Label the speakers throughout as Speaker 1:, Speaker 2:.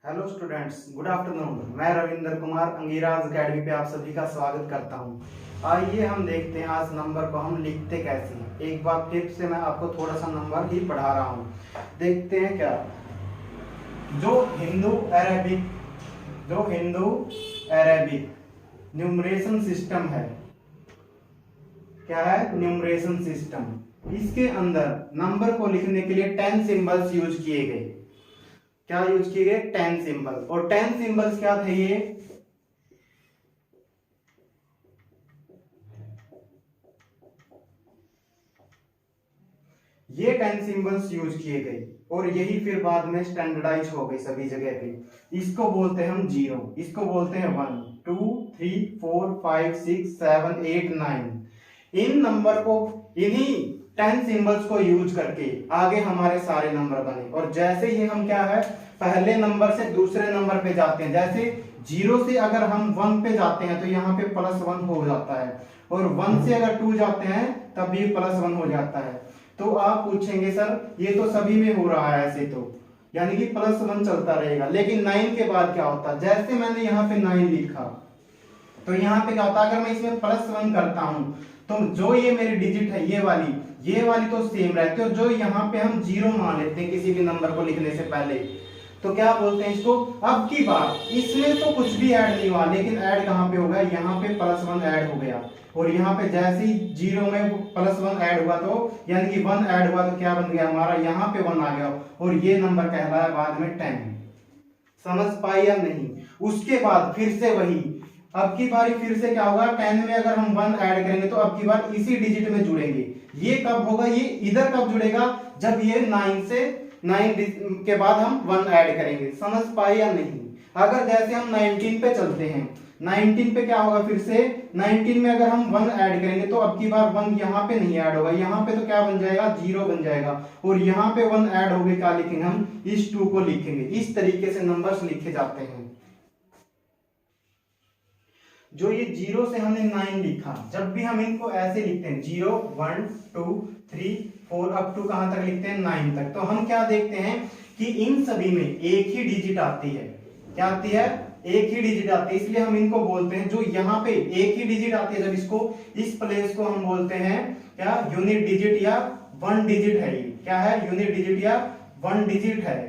Speaker 1: Hello students, good afternoon. मैं Ravindra Kumar अंगीराज academy पे आप सभी का स्वागत करता हूं। आइए हम देखते हैं आज नंबर को हम लिखते कैसे हैं। एक बार फिर से मैं आपको थोड़ा सा नंबर ही पढ़ा रहा हूं। देखते हैं क्या जो हिंदू अरेबिक न्यूमरेशन सिस्टम है। क्या है? Numeration system. इसके अंदर नंबर को लिखने के लिए 10 सिंबल्स यूज किए गए। क्या यूज किए गए? 10 सिंबल। और 10 सिंबल्स क्या थे ये 10 सिंबल्स यूज किए गए और यही फिर बाद में स्टैंडर्डाइज हो गई सभी जगह पे। इसको बोलते हैं हम जीरो, इसको बोलते हैं 1 2 3 4 5 6 7 8 9। इन नंबर को इन्हीं 10 सिंबल्स को यूज करके आगे हमारे सारे नंबर बने। और जैसे ही हम क्या है पहले नंबर से दूसरे नंबर पे जाते हैं, जैसे 0 से अगर हम 1 पे जाते हैं तो यहाँ पे +1 हो जाता है, और 1 से अगर 2 जाते हैं तब भी +1 हो जाता है। तो आप पूछेंगे सर ये तो सभी में हो रहा है ऐसे, तो यानी कि +1 चलता रहेगा, लेकिन 9 के बाद क्या होता है? जैसे मैंने यहाँ पे 9 लिखा तो यहाँ पे क्या होता है, अगर मैं इसमें +1 करता हूं तो जो ये मेरी डिजिट है ये वाली तो सेम रहती है। और जो यहाँ पे हम 0 मान लेते हैं किसी भी नंबर को लिखने से पहले, तो क्या बोलते हैं इसको? अब की बार इसमें तो कुछ भी ऐड नहीं हुआ, लेकिन ऐड कहाँ पे हो गया? यहाँ पे +1 ऐड हो गया। और यहाँ पे जैसे ही 0 में +1 ऐड हुआ तो यानी कि 1 ऐड हुआ तो क्या बन गया हमारा? यहाँ पे 1 आ गया, और ये नंबर कहलाया बाद में 10। समझ पाए या नहीं? उसके बाद फिर से वही, अब की बारी फिर से क्या होगा? 10 में अगर हम 1 ऐड करेंगे तो अब की बार इसी डिजिट में जुड़ेंगे। ये कब होगा? ये इधर कब जुड़ेगा? जब ये 9 के बाद हम 1 ऐड करेंगे। समझ पाए या नहीं? अगर जैसे हम 19 पे चलते हैं, 19 पे क्या होगा? फिर से 19 में अगर हम 1 ऐड करेंगे तो अब की बार 1 यहाँ पे नहीं ऐड होगा, यहाँ पे तो क्या बन जाएगा? 0 बन जाएगा, और यहाँ पे 1 ऐड हो गए, क्या लिखेंगे हम? इस 2 को लिखेंगे। इस तरीके से नंबर्स लिखे जाते हैं। जो ये 0 से हमने 9 लिखा, जब भी हम इनको ऐसे लिखते हैं 0 1 2 3 4 अप टू कहां तक लिखते हैं? 9 तक। तो हम क्या देखते हैं कि इन सभी में एक ही डिजिट आती है। क्या आती है? एक ही डिजिट आती है। इसलिए हम इनको बोलते हैं, जो यहाँ पे एक ही डिजिट आती है, जब इसको इस प्लेस को हम बोलते हैं क्या? यूनिट डिजिट या 1 डिजिट है। ये क्या है? यूनिट डिजिट या 1 डिजिट है।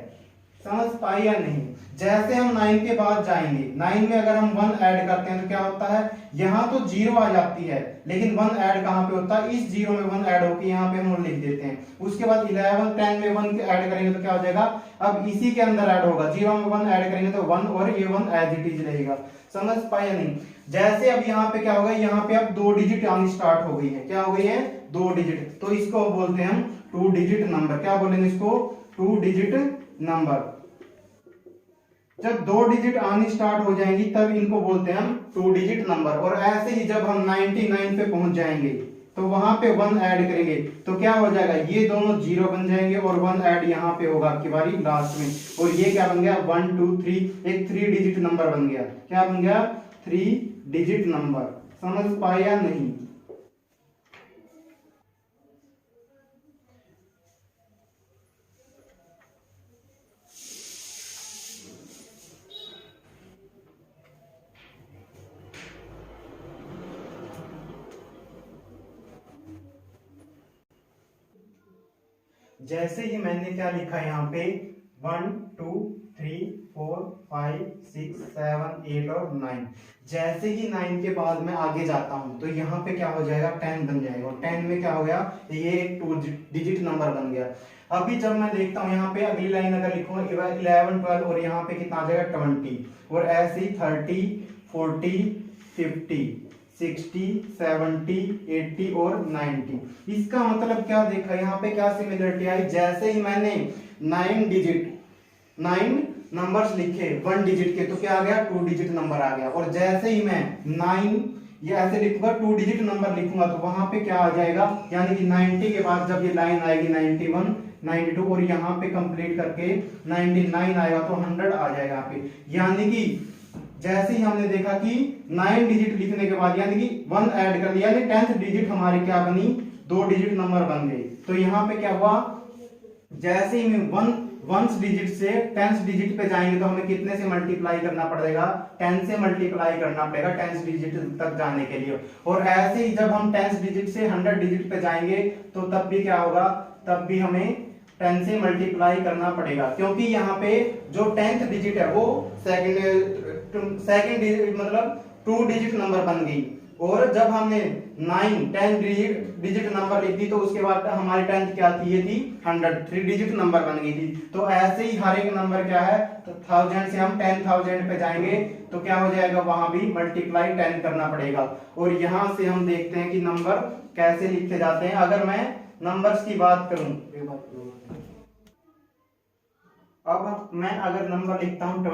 Speaker 1: समझ पाए या नहीं? जैसे हम 9 के बाद जाएंगे, 9 में अगर हम 1 ऐड करते हैं तो क्या होता है? यहाँ तो 0 आ जाती है, लेकिन 1 ऐड कहाँ पे होता है? इस 0 में 1 ऐड होकर यहाँ पे हम लिख देते हैं। उसके बाद 11 10 में 1 ऐड करेंगे तो क्या हो जाएगा? अब इसी के अंदर ऐड होगा, 0 में 1 ऐड करेंगे तो 1, और ये 1 एज इट इज रहेगा। समझ पाए या नहीं? जैसे अब यहाँ पे क्या होगा? यहाँ पे अब 2 डिजिट आनी स्टार्ट हो गई है। क्या हो गई है? 2 डिजिट। तो इसको बोलते हैं हम 2 डिजिट नंबर। क्या बोलेंगे इसको? 2 डिजिट नंबर। जब 2 डिजिट आनी स्टार्ट हो जाएंगी तब इनको बोलते हैं हम 2 डिजिट नंबर। और ऐसे ही जब हम 99 पे पहुंच जाएंगे तो वहां पे 1 ऐड करेंगे तो क्या हो जाएगा? ये दोनों 0 बन जाएंगे, और 1 ऐड यहाँ पे होगा आपकी बारी लास्ट में, और ये क्या बन गया? 1 2 3, एक 3 डिजिट नंबर बन गया। क्या बन गया? 3 डिजिट नंबर। समझ पाए या नहीं? जैसे ही मैंने क्या लिखा यहाँ पे 1 2 3 4 5 6 7 8 और 9। जैसे ही 9 के बाद मैं आगे जाता हूं तो यहाँ पे क्या हो जाएगा? 10 बन जाएगा, और 10 में क्या हो गया? ये एक 2 डिजिट नंबर बन गया। अभी जब मैं देखता हूँ यहाँ पे अगली लाइन अगर लिखूंगा 11 12, और यहाँ पे कितना आ जाएगा? 20, और ऐसे ही 30 40 50 60 70 80 और 90। इसका मतलब क्या देखा यहाँ पे? क्या सिमिलरिटी आई? जैसे ही मैंने 9 नंबर्स लिखे 1 डिजिट के तो क्या आ गया? 2 डिजिट नंबर आ गया। और जैसे ही मैं 9 ये ऐसे लिखूंगा 2 डिजिट नंबर लिखूंगा तो वहां पे क्या आ जाएगा? यानी कि 90 के बाद जब ये लाइन आएगी 91 92, और यहाँ पे कंप्लीट करके 99 आएगा तो 100 आ जाएगा यहाँ पे। यानी कि जैसे ही हमने देखा कि 9 डिजिट लिखने के बाद यानी कि 1 ऐड कर दिया, यानी 10th डिजिट हमारी क्या बनी? 2 डिजिट नंबर बन गई। तो यहाँ पे क्या हुआ? जैसे ही मैं 1 वंस डिजिट से टेंस डिजिट पे जाएंगे तो हमें कितने से मल्टीप्लाई करना पड़ेगा, 10 से मल्टीप्लाई करना पड़ेगा टेंस डिजिट तक जाने के लिए। और ऐसे ही जब हम टेंस डिजिट से 100 डिजिट पे जाएंगे तो तब भी क्या होगा, तब भी हमें 10 से मल्टीप्लाई करना पड़ेगा, क्योंकि यहाँ पे जो 10th डिजिट है वो सेकंड मतलब 2 डिजिट नंबर बन गई। और जब हमने 10 डिजिट नंबर लिख दी तो उसके बाद हमारी 10th क्या थी, ये थी 100, 3 डिजिट नंबर बन गई थी। तो ऐसे ही हर एक नंबर क्या है, तो 1000 से हम 10,000 पे जाएंगे तो क्या हो जाएगा, वहां भी मल्टीप्लाई 10 करना पड़ेगा। और यहां से हम देखते हैं कि नंबर कैसे लिखे जाते हैं। अगर मैं नंबर्स की बात करूं, अब मैं अगर नंबर लिखता हूं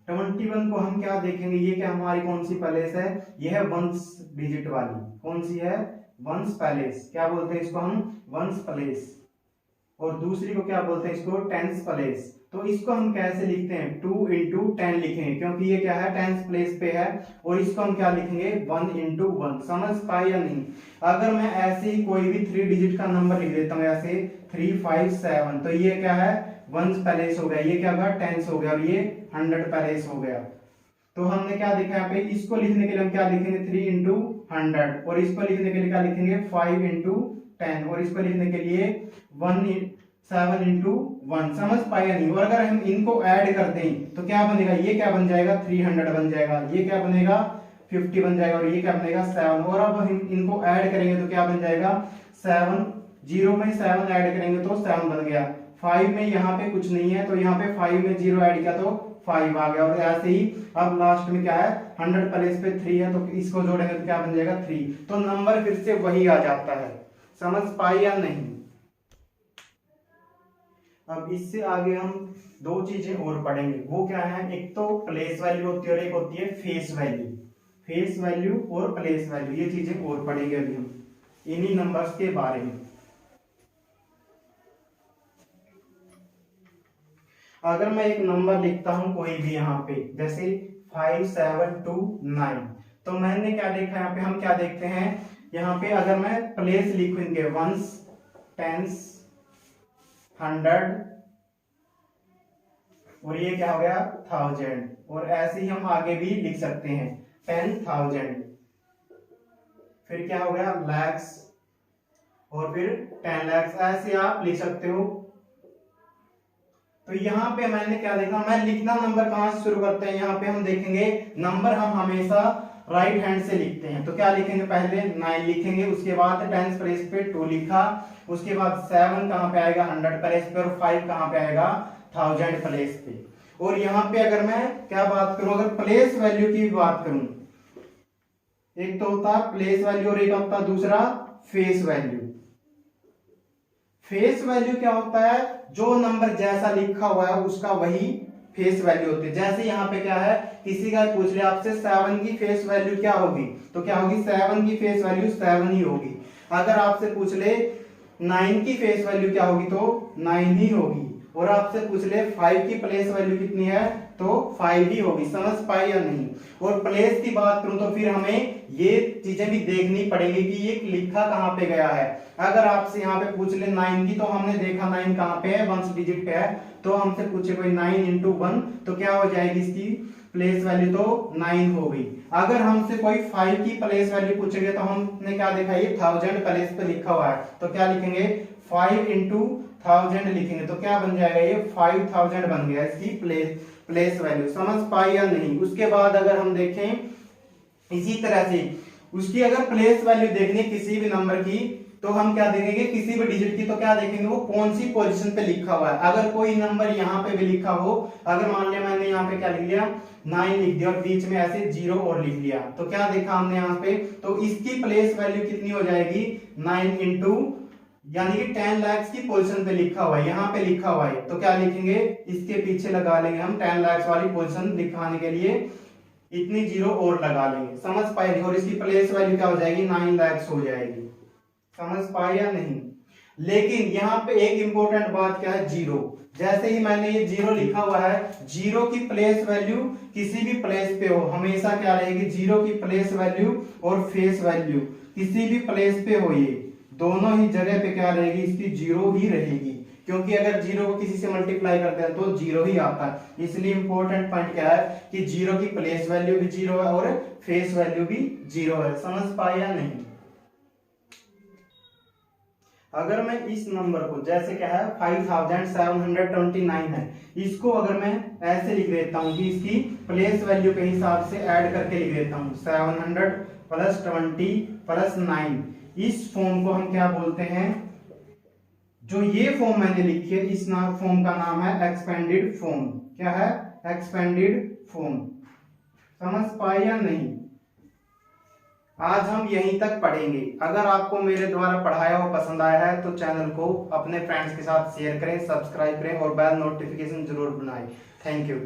Speaker 1: 21 को हम क्या देखेंगे, ये क्या हमारी कौन सी पैलेस है, ये है वंस डिजिट वाली, कौन सी है, वंस पैलेस, क्या बोलते हैं इसको हम, वंस पैलेस। और दूसरी को क्या बोलते हैं, इसको टेंस पैलेस। तो इसको हम कैसे लिखते हैं, 2 into 10 लिखेंगे, क्योंकि ये क्या है, टेंस प्लेस पे है। और इसको हम क्या लिखेंगे, 1 into 1। समझ पाए या नहीं। अगर मैं ऐसे ही कोई भी 3 डिजिट का नंबर लिख देता हूँ, ऐसे 3, 5, 7, तो ये क्या है, वंस पैलेस हो गया, ये क्या होगा, टेंस हो गया, और ये 100 पैलेस हो गया। तो हमने क्या देखा यहाँ पे, इसको लिखने के लिए हम क्या लिखेंगे, 3 into 100, और इसको लिखने के लिए क्या लिखेंगे, 5 into 10, और इसको लिखने के लिए 7 into 1। समझ पाए या नहीं। और अगर हम इनको ऐड कर दें तो क्या बनेगा, ये क्या बन जाएगा, 300 बन जाएगा, ये क्या बनेगा, 50 बन जाएगा, और ये क्या बनेगा, 7। और अब हम इनको ऐड करेंगे तो क्या बन जाएगा, 7, 0 में 7 ऐड करेंगे तो 7 बन गया। 5 में यहाँ पे कुछ नहीं है तो यहाँ पे 5 में 0 ऐड किया तो 5 आ गया। और ऐसे ही अब लास्ट में क्या है, 100 प्लेस पे 3 है तो इसको जोड़ेंगे तो क्या बन जाएगा, 3। तो नंबर फिर से वही आ जाता है। समझ पाए या नहीं। अब इससे आगे हम 2 चीजें और पढ़ेंगे, वो क्या है, एक तो प्लेस वैल्यू होती है और एक होती है फेस वैल्यू। फेस वैल्यू और प्लेस वैल्यू, ये चीजें और पढ़ेंगे अभी हम इन्हीं नंबर्स के बारे में। अगर मैं एक नंबर लिखता हूं कोई भी यहाँ पे, जैसे 5, 7, 2, 9, तो मैंने क्या देखा, यहाँ पे हम क्या देखते हैं, यहाँ पे अगर मैं प्लेस लिखूं इनके, वंस, टेंस, 100, और ये क्या हो गया, 1000। और ऐसे ही हम आगे भी लिख सकते हैं, 10,000, फिर क्या हो गया, लैक्स, और फिर 10 lakhs, ऐसे आप लिख सकते हो। तो यहाँ पे मैंने क्या देखा, मैं लिखना नंबर कहां से शुरू करते हैं, यहाँ पे हम देखेंगे नंबर हम हमेशा राइट हैंड से लिखते हैं। तो क्या लिखेंगे, पहले 9 लिखेंगे, उसके बाद 10 प्लेस पे 2 लिखा, उसके बाद 7 कहां पे आएगा, 100 प्लेस पे, और 5 कहां पे आएगा, 1000 प्लेस पे। और यहाँ पे अगर मैं क्या बात करूं, अगर प्लेस वैल्यू की बात करूं, एक तो होता है प्लेस वैल्यू और एक होता है दूसरा फेस वैल्यू। फेस वैल्यू क्या होता है, जो नंबर जैसा लिखा हुआ है उसका वही फेस वैल्यू होती है। जैसे यहाँ पे क्या है, किसी का पूछ ले आपसे 7 की फेस वैल्यू क्या होगी, तो क्या होगी, 7 की फेस वैल्यू 7 ही होगी। अगर आपसे पूछ ले 9 की फेस वैल्यू क्या होगी, तो 9 ही होगी। और आपसे पूछ ले 5 की प्लेस वैल्यू कितनी है, तो 5 ही होगी। समझ पाए या नहीं। और प्लेस की बात करूं तो फिर हमें ये चीजें भी देखनी पड़ेगी कि ये लिखा कहां पे गया है। अगर आपसे यहाँ पे पूछ ले 9 की, तो हमने देखा 9 कहां पे है, वंस डिजिट पे है। तो हमसे पूछे कोई 9 into 1, तो क्या हो जाएगी इसकी प्लेस वैल्यू, तो 9 हो गई। अगर हमसे कोई 5 की प्लेस वैल्यू पूछेंगे तो हमने क्या देखा, ये 1000 प्लेस पे लिखा हुआ है, तो क्या लिखेंगे, 5 into 1000 लिखेंगे, तो क्या बन जाएगा, ये 5000 बन गया इसकी प्लेस वैल्यू। समझ पाई या नहीं। उसके बाद अगर हम देखें इसी तरह से उसकी अगर प्लेस वैल्यू देखनी किसी भी नंबर की, तो हम क्या देखेंगे, किसी भी डिजिट की, तो क्या देखेंगे, वो कौन सी पोजीशन पे लिखा हुआ है। अगर कोई नंबर यहाँ पे भी लिखा हो, अगर मान लिया मैंने यहाँ पे क्या लिख लिया, 9 लिख दिया और बीच में ऐसे 0 और लिख लिया, तो क्या देखा हमने यहाँ पे, तो इसकी प्लेस वैल्यू कितनी हो जाएगी, 9 into, यानी कि 10 lakhs की पोजीशन पे लिखा हुआ है, यहाँ पे लिखा हुआ है, तो क्या लिखेंगे, इसके पीछे लगा लेंगे हम 10 lakhs वाली पोजीशन दिखाने के लिए इतनी 0 और लगा लेंगे। समझ पाए। और इसकी प्लेस वैल्यू क्या हो जाएगी, 9 lakhs हो जाएगी। समझ पाए या नहीं। लेकिन यहाँ पे एक इंपॉर्टेंट बात क्या है, 0। जैसे ही मैंने ये 0 लिखा हुआ है, 0 की प्लेस वैल्यू किसी भी प्लेस पे हो हमेशा क्या रहेगी, 0 की प्लेस वैल्यू और फेस वैल्यू किसी भी प्लेस पे हो, ये दोनों ही जगह पे क्या रहेगी, इसकी 0 ही रहेगी। क्योंकि अगर जीरो को किसी से मल्टीप्लाई करते हैं तो जीरो ही आता है। इसलिए इंपॉर्टेंट पॉइंट क्या है कि जीरो की प्लेस वैल्यू भी जीरो है और फेस वैल्यू भी जीरो है। समझ पाए या नहीं? अगर मैं इस नंबर को, जैसे क्या है 5729 है, इसको अगर मैं ऐसे लिख देता हूं कि इसकी प्लेस वैल्यू के हिसाब से ऐड करके लिख देता हूं 700 प्लस 20 प्लस 9, इस फॉर्म को हम क्या बोलते हैं? जो ये फॉर्म मैंने लिखी है इस फॉर्म का नाम है एक्सपेंडेड फॉर्म। क्या है? Expanded form. समझ पाए या नहीं? आज हम यहीं तक पढ़ेंगे। अगर आपको मेरे द्वारा पढ़ाया हुआ पसंद आया है तो चैनल को अपने फ्रेंड्स के साथ शेयर करें, सब्सक्राइब करें और बेल नोटिफिकेशन जरूर बनाएं। Thank you.